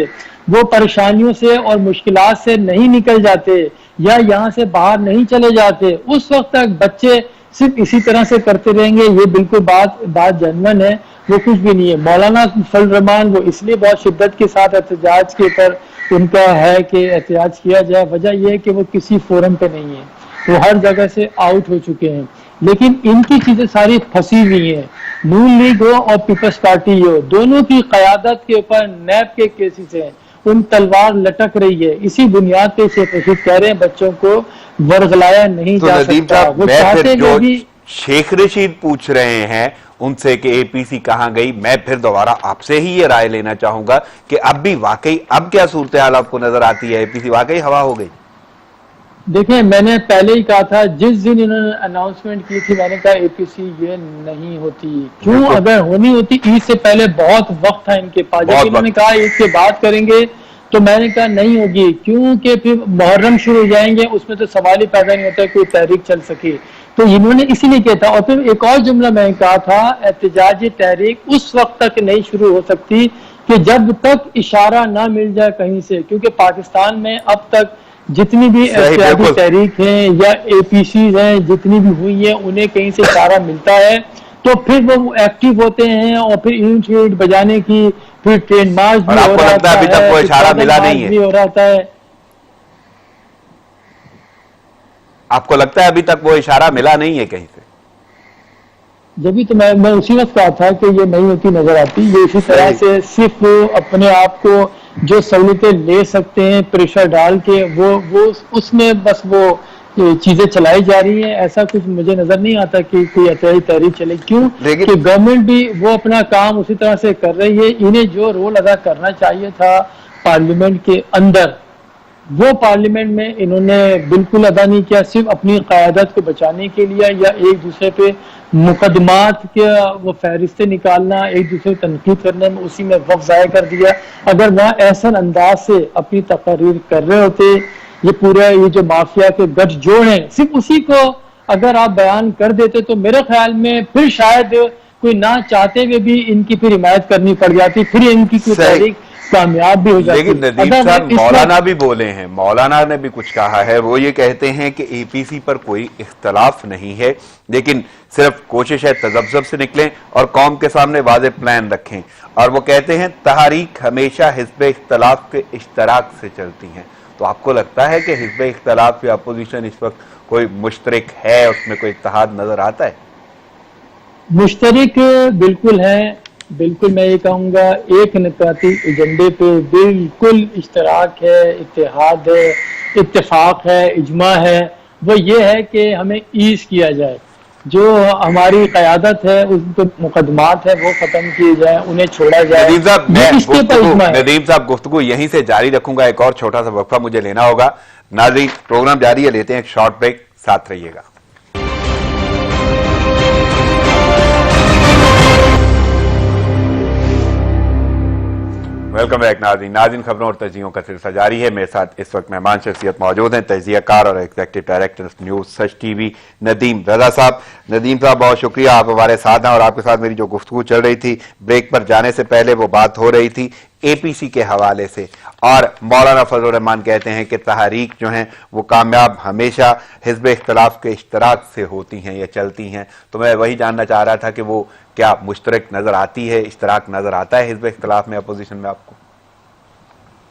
وہ پریشانیوں سے اور مشکلات سے نہیں نکل جاتے یا یہاں سے باہر نہیں چلے جاتے, اس وقت تک بچے صرف اسی طرح سے کرتے رہیں گے. یہ بالکل بات جنون ہے, وہ کچھ بھی نہیں ہے. مولانا فضل الرحمان وہ اس لیے بہت شدت کے ساتھ احتجاج کے اوپر ان کا ہے کہ احتجاج کیا جائے, وجہ یہ ہے کہ وہ کسی فورم پہ نہیں ہے, وہ ہر جگہ سے آؤٹ ہو چکے ہیں. لیکن ان کی چیزیں ساری پھنسی ہوئی ہیں. نون لیگ ہو اور پیپلز پارٹی ہو, دونوں کی قیادت کے اوپر نیب کے کیسز ہیں, ان تلوار لٹک رہی ہے. اسی بنیاد پہ شیخ رشید کہہ رہے ہیں بچوں کو ورگلایا نہیں جا سکتا. وہ چاہتے ہیں بھی شیخ رشید پوچھ رہے ہیں ان سے کہ APC کہاں گئی. میں پھر دوبارہ آپ سے ہی یہ رائے لینا چاہوں گا کہ اب بھی واقعی اب کیا صورتحال آپ کو نظر آتی ہے, APC واقعی ہوا ہو گئی؟ دیکھیں میں نے پہلے ہی کہا تھا, جس دن انہوں نے اناؤنسمنٹ کی تھی میں نے کہا APC یہ نہیں ہوتی. کیوں؟ اگر ہونی ہوتی عید سے پہلے بہت وقت تھا ان کے پاس. جب انہوں نے کہا عید کے بعد کریں گے تو میں نے کہا نہیں ہوگی, کیونکہ پھر محرم شروع ہو جائیں گے, اس میں تو سوال ہی پیدا نہیں ہوتا کوئی تحریک چل سکے. تو انہوں نے اسی لیے کیا تھا. اور پھر ایک اور جملہ میں نے کہا تھا, احتجاجی تحریک اس وقت تک نہیں شروع ہو سکتی کہ جب تک اشارہ نہ مل جائے کہیں سے, کیونکہ پاکستان میں اب تک جتنی بھی احتجاجی تحریک ہیں یا APCs ہیں جتنی بھی ہوئی ہیں, انہیں کہیں سے اشارہ ملتا ہے تو پھر وہ ایکٹیو ہوتے ہیں, اور پھر ایونٹ بجانے کی, پھر ٹرین مارچ بھی ہو رہا ہے, ابھی تک وہ اشارہ ملا نہیں ہے, ہو رہا ہے. آپ کو لگتا ہے ابھی تک وہ اشارہ ملا نہیں ہے کہیں سے؟ جبھی تو میں اسی وقت کہا تھا کہ یہ نہیں ہوتی نظر آتی. یہ اسی طرح سے صرف اپنے آپ کو جو سہولتیں لے سکتے ہیں پریشر ڈال کے, وہ اس میں بس وہ چیزیں چلائی جا رہی ہیں. ایسا کچھ مجھے نظر نہیں آتا کہ کوئی احتجاجی تحریک چلے. کیوں کہ گورنمنٹ بھی وہ اپنا کام اسی طرح سے کر رہی ہے. انہیں جو رول ادا کرنا چاہیے تھا پارلیمنٹ کے اندر, وہ پارلیمنٹ میں انہوں نے بالکل ادا نہیں کیا. صرف اپنی قیادت کو بچانے کے لیے یا ایک دوسرے پہ مقدمات کے وہ فہرستیں نکالنا, ایک دوسرے کو تنقید کرنے میں, اسی میں وقت ضائع کر دیا. اگر وہاں احسن انداز سے اپنی تقاریر کر رہے ہوتے, یہ پورا یہ جو مافیا کے گٹھ جوڑ ہیں صرف اسی کو اگر آپ بیان کر دیتے تو میرے خیال میں پھر شاید کوئی نہ چاہتے ہوئے بھی ان کی پھر حمایت کرنی پڑ جاتی, پھر ان کی کوئی تحریک کامیاب بھی ہو جاتی. لیکن ندیم صاحب مولانا بھی بولے ہیں, مولانا نے بھی کچھ کہا ہے. وہ یہ کہتے ہیں کہ APC پر کوئی اختلاف نہیں ہے, لیکن صرف کوشش ہے تذبذب سے نکلیں اور قوم کے سامنے واضح پلان رکھیں. اور وہ کہتے ہیں تحریک ہمیشہ حزب اختلاف کے اشتراک سے چلتی ہیں. تو آپ کو لگتا ہے کہ حزب اختلاف یا اپوزیشن اس وقت کوئی مشترک ہے, اس میں کوئی اتحاد نظر آتا ہے؟ مشترک بالکل ہے, بالکل میں یہ کہوں گا ایک نکاتی ایجنڈے پہ بالکل اشتراک ہے, اتحاد ہے, اتفاق ہے, اجماع ہے. وہ یہ ہے کہ ہمیں ایز کیا جائے, جو ہماری قیادت ہے اس کے مقدمات ہے وہ ختم کیے جائیں, انہیں چھوڑا جائے. ندیم صاحب یہ اس کے پر اجماع ہے. ندیم صاحب گفتگو یہیں سے جاری رکھوں گا, ایک اور چھوٹا سا وقفہ مجھے لینا ہوگا. ناظرین پروگرام جاری ہے, لیتے ہیں ایک شارٹ بریک, ساتھ رہیے گا. ویلکم بیک ناظرین خبروں اور تجزیوں کا سلسلہ جاری ہے. میرے ساتھ اس وقت مہمان شخصیت موجود ہیں, تجزیہ کار اور ایگزیکٹو ڈائریکٹر نیوز سچ ٹی وی ندیم رضا صاحب. ندیم صاحب بہت شکریہ, آپ ہمارے ساتھ ہیں, اور آپ کے ساتھ میری جو گفتگو چل رہی تھی بریک پر جانے سے پہلے وہ بات ہو رہی تھی اے پی سی کے حوالے سے, اور مولانا فضل الرحمان کہتے ہیں کہ تحریک جو ہیں وہ کامیاب ہمیشہ حزب اختلاف کے اشتراک سے ہوتی ہیں یا چلتی ہیں. تو میں وہی جاننا چاہ رہا تھا کہ وہ کیا مشترک نظر آتی ہے, اشتراک نظر آتا ہے حزب اختلاف میں, اپوزیشن میں آپ کو؟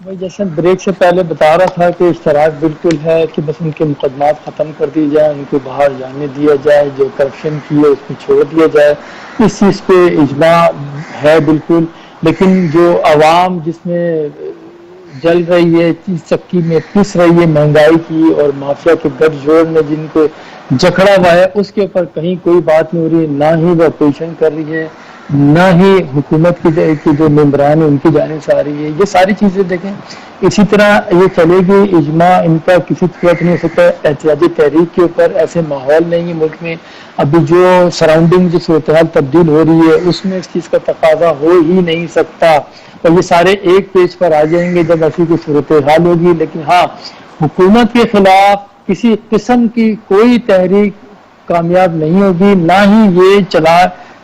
میں جیسے بریک سے پہلے بتا رہا تھا کہ اشتراک بالکل ہے کہ بس ان کے مقدمات ختم کر دی جائیں, ان کو باہر جانے دیا جائے, جو کرپشن کی ہے اس کو چھوڑ دیا جائے, اس چیز پہ اجماع ہے بالکل. لیکن جو عوام جس میں جل رہی ہے, چکی میں پس رہی ہے مہنگائی کی اور مافیا کے گٹھ جوڑ میں جن کو جکڑا ہوا ہے, اس کے اوپر کہیں کوئی بات نہیں ہو رہی, نہ ہی وہ اپوزیشن کر رہی ہے, نہ ہی حکومت کی جو ممبران ہیں ان کی جانب سے آ رہی ہے. یہ ساری چیزیں دیکھیں اسی طرح یہ چلے گی, اجماع ان کا کسی صورت نہیں ہو سکتا. احتجاجی تحریک کے اوپر ایسے ماحول نہیں ہے ملک میں, ابھی جو سراؤنڈنگ جو صورتحال تبدیل ہو رہی ہے اس میں اس چیز کا تقاضا ہو ہی نہیں سکتا, اور یہ سارے ایک پیج پر آ جائیں گے جب ایسی کوئی صورتحال ہوگی. لیکن ہاں, حکومت کے خلاف کسی قسم کی کوئی تحریک کامیاب نہیں ہوگی, نہ ہی یہ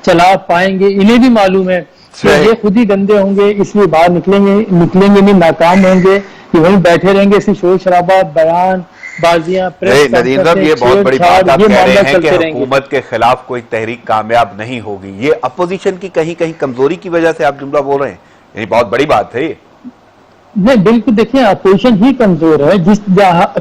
چلا پائیں گے. انہیں بھی معلوم ہے کہ یہ خود ہی گندے ہوں گے, اس لیے باہر نکلیں گے نہیں, ناکام ہوں گے کہ وہیں بیٹھے رہیں گے, اسی شور شرابہ, بیان بازیاں, ندیم صاحب یہ بہت بڑی بات آپ کہہ رہے ہیں کہ حکومت کے خلاف کوئی تحریک کامیاب نہیں ہوگی. یہ اپوزیشن کی کہیں کمزوری کی وجہ سے آپ جملہ بول رہے ہیں, یعنی بہت بڑی بات ہے یہ. نہیں بالکل, دیکھیں اپوزیشن ہی کمزور ہے,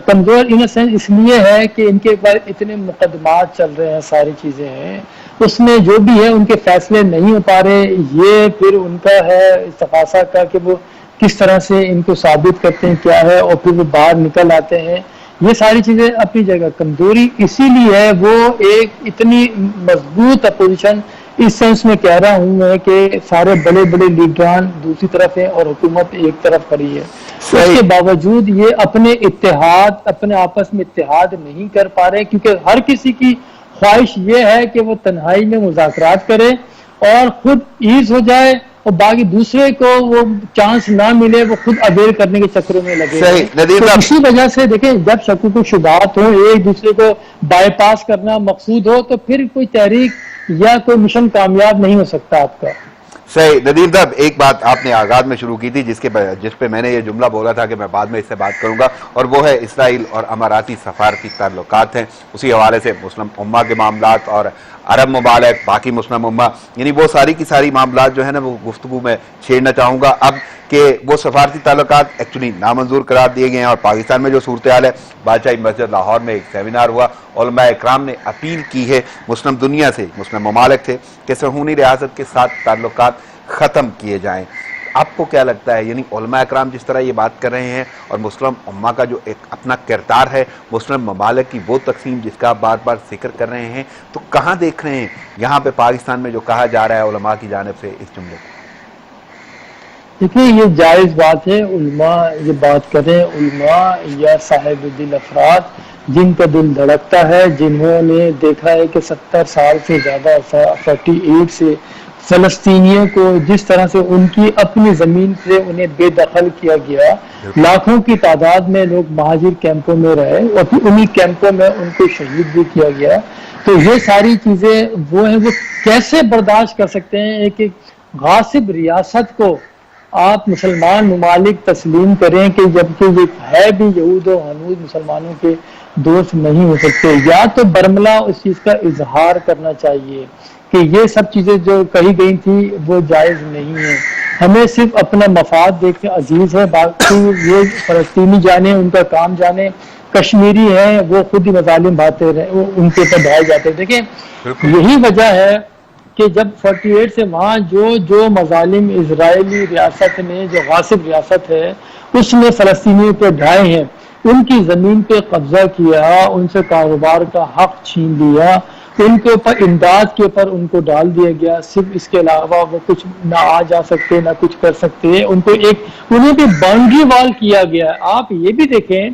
کمزور ان سینس اس لیے ہے کہ ان کے اوپر اتنے مقدمات چل رہے ہیں, ساری چیزیں ہیں, اس میں جو بھی ہے ان کے فیصلے نہیں ہو پا رہے. یہ پھر ان کا ہے استغاثہ کا کہ وہ کس طرح سے ان کو ثابت کرتے ہیں کیا ہے, اور پھر وہ باہر نکل آتے ہیں. یہ ساری چیزیں اپنی جگہ, کمزوری اسی لیے ہے وہ ایک اتنی مضبوط اپوزیشن اس سینس میں کہہ رہا ہوں میں کہ سارے بڑے بڑے لیڈران دوسری طرف ہیں اور حکومت ایک طرف کھڑی ہے. اس کے باوجود یہ اپنے آپس میں اتحاد نہیں کر پا رہے, کیونکہ ہر کسی کی خواہش یہ ہے کہ وہ تنہائی میں مذاکرات کرے اور خود ایز ہو جائے, اور باقی دوسرے کو وہ چانس نہ ملے, وہ خود اویل کرنے کے چکروں میں لگے. تو اسی وجہ سے دیکھیں جب شکوک و شبہات ہوں, ایک دوسرے کو بائی پاس کرنا مقصود ہو, تو پھر کوئی تحریک یا کوئی مشن کامیاب نہیں ہو سکتا آپ کا. صحیح. ندیم صاحب ایک بات آپ نے آغاز میں شروع کی تھی جس پہ میں نے یہ جملہ بولا تھا کہ میں بعد میں اس سے بات کروں گا, اور وہ ہے اسرائیل اور اماراتی سفارتی تعلقات ہیں. اسی حوالے سے مسلم امہ کے معاملات اور عرب ممالک, باقی مسلم امہ, یعنی وہ ساری کی ساری معاملات جو ہے نا وہ گفتگو میں چھیڑنا چاہوں گا اب کہ وہ سفارتی تعلقات ایکچولی نامنظور قرار دیے گئے ہیں. اور پاکستان میں جو صورتحال ہے, بادشاہی مسجد لاہور میں ایک سیمینار ہوا, علماء اکرام نے اپیل کی ہے مسلم دنیا سے, مسلم ممالک سے, کہ صہیونی ریاست کے ساتھ تعلقات ختم کیے جائیں. آپ کو کیا لگتا ہے, یعنی علماء اکرام جس طرح یہ بات کر رہے ہیں اور مسلم امہ کا جو ایک اپنا کردار ہے, مسلم ممالک کی وہ تقسیم جس کا آپ بار بار ذکر کر رہے ہیں, تو کہاں دیکھ رہے ہیں یہاں پہ پاکستان میں جو کہا جا رہا ہے علماء کی جانب سے اس جملے کو؟ دیکھیے یہ جائز بات ہے, علماء یہ بات کریں, علماء یا صاحب دل افراد جن کا دل دھڑکتا ہے, جنہوں نے دیکھا ہے کہ 70 سال سے زیادہ 48 سے فلسطینیوں کو جس طرح سے ان کی اپنی زمین سے انہیں بے دخل کیا گیا, لاکھوں کی تعداد میں لوگ مہاجر کیمپوں میں رہے اور پھر انہی کیمپوں میں ان کو شہید بھی کیا گیا. تو یہ ساری چیزیں وہ ہیں, وہ کیسے برداشت کر سکتے ہیں ایک غاصب ریاست کو آپ مسلمان ممالک تسلیم کریں کہ جبکہ یہ ہے بھی یہود و ہنود مسلمانوں کے دوست نہیں ہو سکتے. یا تو برملا اس چیز کا اظہار کرنا چاہیے کہ یہ سب چیزیں جو کہی گئی تھی وہ جائز نہیں ہیں, ہمیں صرف اپنا مفاد دیکھ عزیز ہے، باقی یہ فلسطینی جانے، ان کا کام جانے، کشمیری ہیں وہ خود ہی مظالم بھاتے رہے، وہ ان کے اوپر ڈھائے جاتے ہیں۔ دیکھیں یہی وجہ ہے کہ جب 48 سے وہاں جو مظالم اسرائیلی ریاست نے، جو غاصب ریاست ہے اس نے فلسطینیوں پہ ڈھائے ہیں، ان کی زمین پہ قبضہ کیا، ان سے کاروبار کا حق چھین لیا، ان کے اوپر امداد کے اوپر ان کو ڈال دیا گیا، صرف اس کے علاوہ وہ کچھ نہ آ جا سکتے نہ کچھ کر سکتے، ان کو انہیں بھی باؤنڈری وال کیا گیا ہے۔ آپ یہ بھی دیکھیں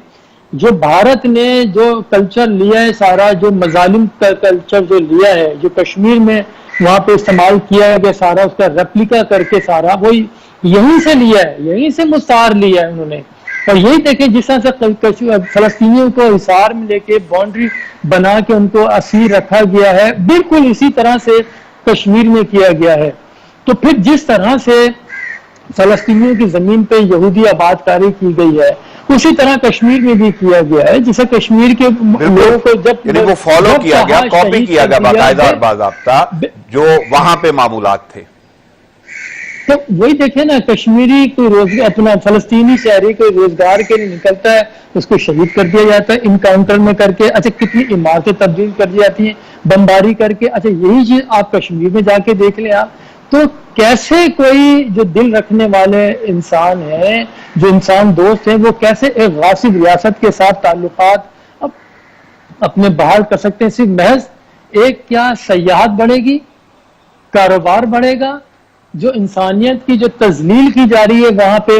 جو بھارت نے جو کلچر لیا ہے سارا، جو مظالم کا کلچر جو لیا ہے، جو کشمیر میں وہاں پہ استعمال کیا گیا سارا، اس کا ریپلیکا کر کے سارا وہ یہیں سے لیا ہے، یہیں سے مستعار لیا ہے انہوں نے۔ اور یہی دیکھیں جس طرح سے فلسطینیوں کو حصار میں لے کے باؤنڈری بنا کے ان کو اسیر رکھا گیا ہے، بالکل اسی طرح سے کشمیر میں کیا گیا ہے۔ تو پھر جس طرح سے فلسطینیوں کی زمین پہ یہودی آباد کاری کی گئی ہے، اسی طرح کشمیر میں بھی کیا گیا ہے، جسے کشمیر کے لوگوں کو جب وہ فالو کیا گیا، کاپی کیا گیا باقاعدہ اور باضابطہ جو وہاں پہ معمولات تھے۔ تو وہی دیکھیں نا، کشمیری کوئی روزگار اپنا فلسطینی شہری کوئی روزگار کے لیے نکلتا ہے، اس کو شہید کر دیا جاتا ہے انکاؤنٹر میں کر کے۔ اچھا کتنی عمارتیں تبدیل کر دی جاتی ہیں بمباری کر کے۔ اچھا یہی چیز آپ کشمیر میں جا کے دیکھ لیں آپ، تو کیسے کوئی جو دل رکھنے والے انسان ہیں، جو انسان دوست ہیں، وہ کیسے ایک غاصب ریاست کے ساتھ تعلقات اپنے بحال کر سکتے ہیں؟ صرف محض ایک کیا سیاحت بڑھے گی، کاروبار بڑھے گا، جو انسانیت کی جو تذلیل کی جا رہی ہے وہاں پہ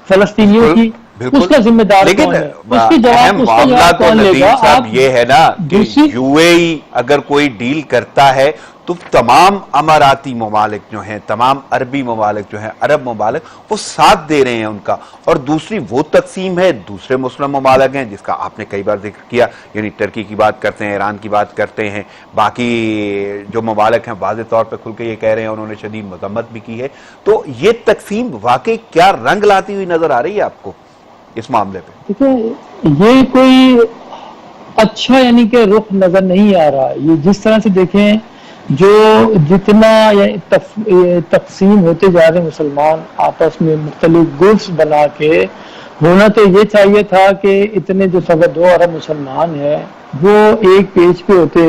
فلسطینیوں کی، اس کا ذمہ دار کون ہے؟ اس کی جواب کون لے گا؟ صاحب یہ ہے نا کہ یو اے ای اگر کوئی ڈیل کرتا ہے تو تمام اماراتی ممالک جو ہیں، تمام عربی ممالک جو ہیں، عرب ممالک وہ ساتھ دے رہے ہیں ان کا، اور دوسری وہ تقسیم ہے دوسرے مسلم ممالک ہیں جس کا آپ نے کئی بار ذکر کیا، یعنی ترکی کی بات کرتے ہیں، ایران کی بات کرتے ہیں، باقی جو ممالک ہیں واضح طور پہ کھل کے یہ کہہ رہے ہیں، انہوں نے شدید مذمت بھی کی ہے۔ تو یہ تقسیم واقعی کیا رنگ لاتی ہوئی نظر آ رہی ہے آپ کو اس معاملے پہ؟ دیکھیں یہ کوئی اچھا یعنی کہ رخ نظر نہیں آ رہا۔ یہ جس طرح سے دیکھیں جو جتنا تقسیم ہوتے جا رہے مسلمان آپس میں مختلف گروپس بنا کے، ہونا تو یہ چاہیے تھا کہ اتنے جو 2 ارب مسلمان ہیں وہ ایک پیج پہ ہوتے۔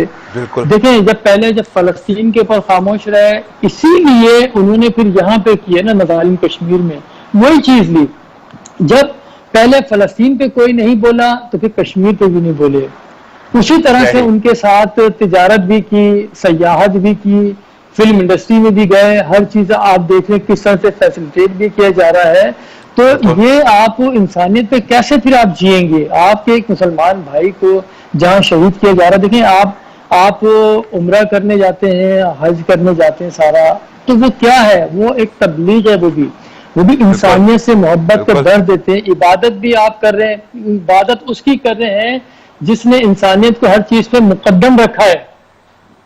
دیکھیں جب فلسطین کے اوپر خاموش رہے، اسی لیے انہوں نے پھر یہاں پہ کیے نا مظالم کشمیر میں وہی چیز لی۔ جب پہلے فلسطین پہ کوئی نہیں بولا تو پھر کشمیر پہ بھی نہیں بولے۔ اسی طرح سے ان کے ساتھ تجارت بھی کی، سیاحت بھی کی، فلم انڈسٹری میں بھی گئے، ہر چیز آپ دیکھ لیں کس طرح سے فیسلیٹیٹ بھی کیا جا رہا ہے۔ تو یہ آپ انسانیت پہ کیسے پھر آپ جئیں گے؟ آپ کے ایک مسلمان بھائی کو جہاں شہید کیا جا رہا ہے، دیکھیں آپ عمرہ کرنے جاتے ہیں، حج کرنے جاتے ہیں سارا، تو وہ کیا ہے؟ وہ ایک تبلیغ ہے، وہ بھی انسانیت سے محبت کا درد دیتے ہیں۔ عبادت بھی آپ کر رہے ہیں، عبادت اس کی کر رہے ہیں جس نے انسانیت کو ہر چیز پہ مقدم رکھا ہے۔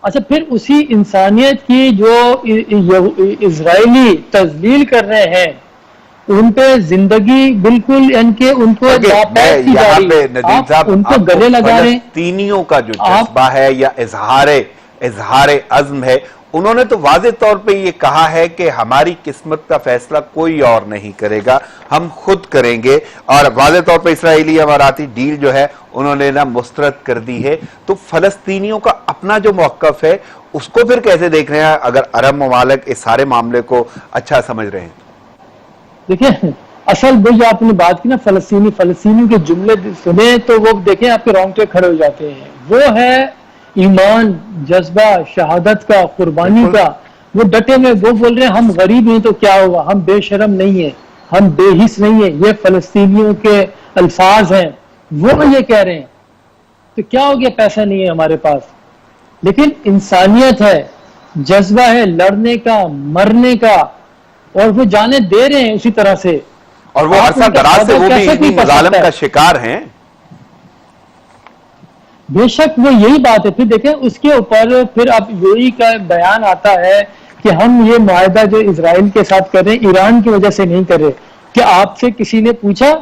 اچھا پھر اسی انسانیت کی جو اسرائیلی تذلیل کر رہے ہیں، ان پہ زندگی بالکل ان کے ان کو ناپید کی جا رہی ہے، آپ ان کو گلے لگا رہے ہیں۔ فلسطینیوں کا جو جذبہ ہے یا اظہار عزم ہے، انہوں نے تو واضح طور پہ یہ کہا ہے کہ ہماری قسمت کا فیصلہ کوئی اور نہیں کرے گا، ہم خود کریں گے، اور واضح طور پہ اسرائیلی اماراتی ڈیل جو ہے انہوں نے نا مسترد کر دی ہے۔ تو فلسطینیوں کا اپنا جو موقف ہے اس کو پھر کیسے دیکھ رہے ہیں اگر عرب ممالک اس سارے معاملے کو اچھا سمجھ رہے ہیں؟ دیکھیں اصل بھائی آپ نے بات کی نا فلسطینی کے جملے سنے تو وہ دیکھیں آپ کے رونگٹے کھڑے ہو جاتے ہیں۔ وہ ہے ایمان، جذبہ شہادت کا، قربانی کا۔ وہ ڈٹے میں وہ بول رہے ہیں ہم غریب ہیں تو کیا ہوگا، ہم بے شرم نہیں ہیں، ہم بے حس نہیں ہیں، یہ فلسطینیوں کے الفاظ ہیں، وہ یہ کہہ رہے ہیں۔ تو کیا ہو گیا؟ پیسہ نہیں ہے ہمارے پاس، لیکن انسانیت ہے، جذبہ ہے لڑنے کا، مرنے کا، اور وہ جانیں دے رہے ہیں اسی طرح سے۔ اور وہ عرصہ دراز سے وہ بھی اتنی مظالم کا شکار ہیں۔ بے شک وہ یہی بات ہے۔ پھر دیکھیں اس کے اوپر پھر اب یہی کا بیان آتا ہے کہ ہم یہ معاہدہ جو اسرائیل کے ساتھ کر رہے ہیں ایران کی وجہ سے نہیں کر رہے۔ کیا آپ سے کسی نے پوچھا؟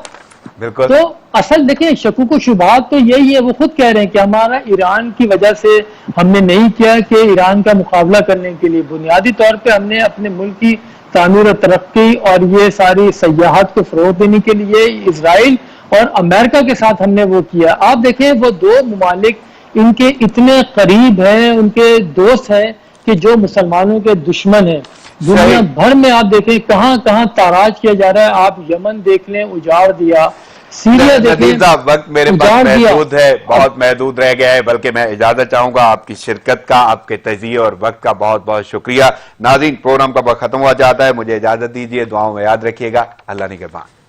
بالکل۔ تو اصل دیکھیں شکوک و شبہات تو یہی ہے، وہ خود کہہ رہے ہیں کہ ہمارا ایران کی وجہ سے ہم نے نہیں کیا کہ ایران کا مقابلہ کرنے کے لیے، بنیادی طور پہ ہم نے اپنے ملک کی تعمیر و ترقی اور یہ ساری سیاحت کو فروغ دینے کے لیے اسرائیل اور امریکہ کے ساتھ ہم نے وہ کیا. آپ دیکھیں وہ دو ممالک ان کے اتنے قریب ہیں, ان کے دوست ہیں کہ جو مسلمانوں کے دشمن ہیں. دنیا بھر میں آپ دیکھیں کہاں کہاں تاراج کیا جا رہا ہے. آپ یمن دیکھ لیں, اجاڑ دیا. سیریا دیکھیں, وقت میرے پاس محدود ہے, بہت محدود رہ گیا ہے, بلکہ میں اجازت چاہوں گا. آپ کی شرکت کا, آپ کے تجزیے اور وقت کا بہت بہت شکریہ. ناظرین, پروگرام کا وقت ختم ہوا جاتا ہے, مجھے اجازت دیجیے. دعاؤں میں یاد رکھیے گا. اللہ نگہبان.